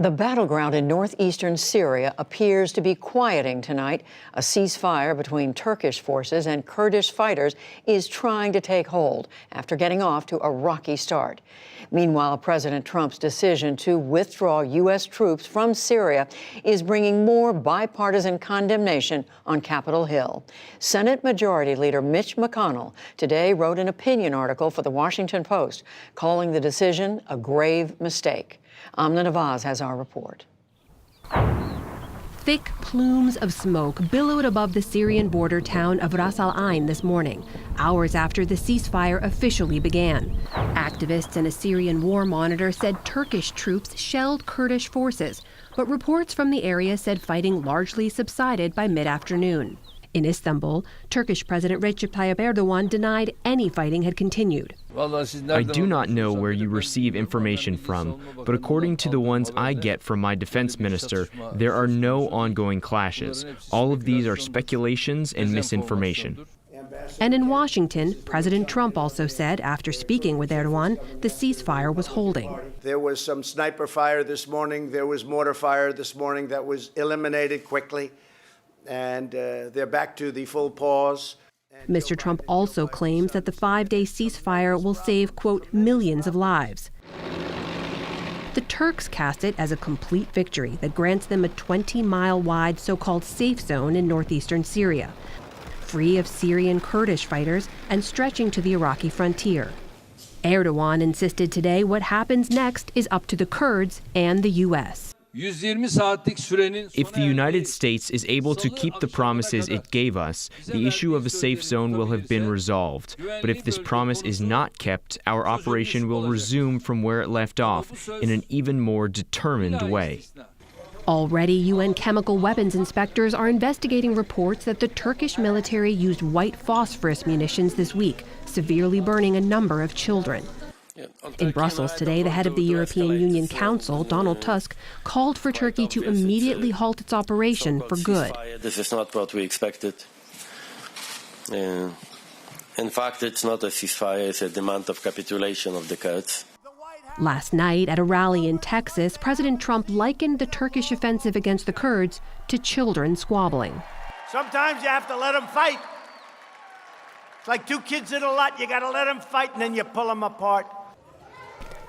The battleground in northeastern Syria appears to be quieting tonight. A ceasefire between Turkish forces and Kurdish fighters is trying to take hold after getting off to a rocky start. Meanwhile, President Trump's decision to withdraw U.S. troops from Syria is bringing more bipartisan condemnation on Capitol Hill. Senate Majority Leader Mitch McConnell today wrote an opinion article for the Washington Post, calling the decision a grave mistake. Amna Nawaz has our report. Thick plumes of smoke billowed above the Syrian border town of Ras Al Ain this morning, hours after the ceasefire officially began. Activists and a Syrian war monitor said Turkish troops shelled Kurdish forces, but reports from the area said fighting largely subsided by mid-afternoon. In Istanbul, Turkish President Recep Tayyip Erdogan denied any fighting had continued. I do not know where you receive information from, but according to the ones I get from my defense minister, there are no ongoing clashes. All of these are speculations and misinformation. And in Washington, President Trump also said, after speaking with Erdogan, the ceasefire was holding. There was some sniper fire this morning. There was mortar fire this morning that was eliminated quickly. And they're back to the full pause. Mr. Trump also claims that the 5-day ceasefire will save, quote, millions of lives. The Turks cast it as a complete victory that grants them a 20-mile-wide so-called safe zone in northeastern Syria, free of Syrian Kurdish fighters and stretching to the Iraqi frontier. Erdogan insisted today what happens next is up to the Kurds and the U.S. If the United States is able to keep the promises it gave us, the issue of a safe zone will have been resolved. But if this promise is not kept, our operation will resume from where it left off in an even more determined way. Already, UN chemical weapons inspectors are investigating reports that the Turkish military used white phosphorus munitions this week, severely burning a number of children. In Brussels today, the head of the European Union Council, Donald Tusk, called for Turkey to immediately halt its operation for good. This is not what we expected. In fact, it's not a ceasefire, it's a demand of capitulation of the Kurds. Last night, at a rally in Texas, President Trump likened the Turkish offensive against the Kurds to children squabbling. Sometimes you have to let them fight. It's like two kids in a lot. You got to let them fight, and then you pull them apart.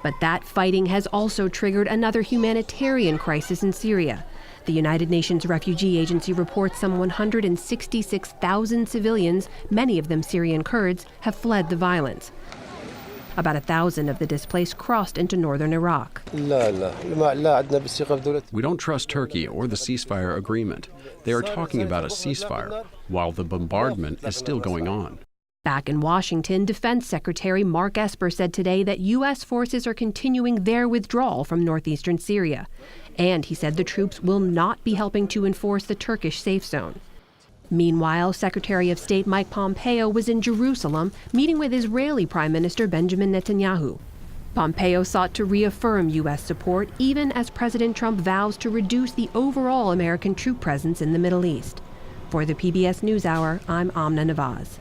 But that fighting has also triggered another humanitarian crisis in Syria. The United Nations Refugee Agency reports some 166,000 civilians, many of them Syrian Kurds, have fled the violence. About 1,000 of the displaced crossed into northern Iraq. We don't trust Turkey or the ceasefire agreement. They are talking about a ceasefire, while the bombardment is still going on. Back in Washington, Defense Secretary Mark Esper said today that U.S. forces are continuing their withdrawal from northeastern Syria. And he said the troops will not be helping to enforce the Turkish safe zone. Meanwhile, Secretary of State Mike Pompeo was in Jerusalem meeting with Israeli Prime Minister Benjamin Netanyahu. Pompeo sought to reaffirm U.S. support even as President Trump vows to reduce the overall American troop presence in the Middle East. For the PBS NewsHour, I'm Amna Nawaz.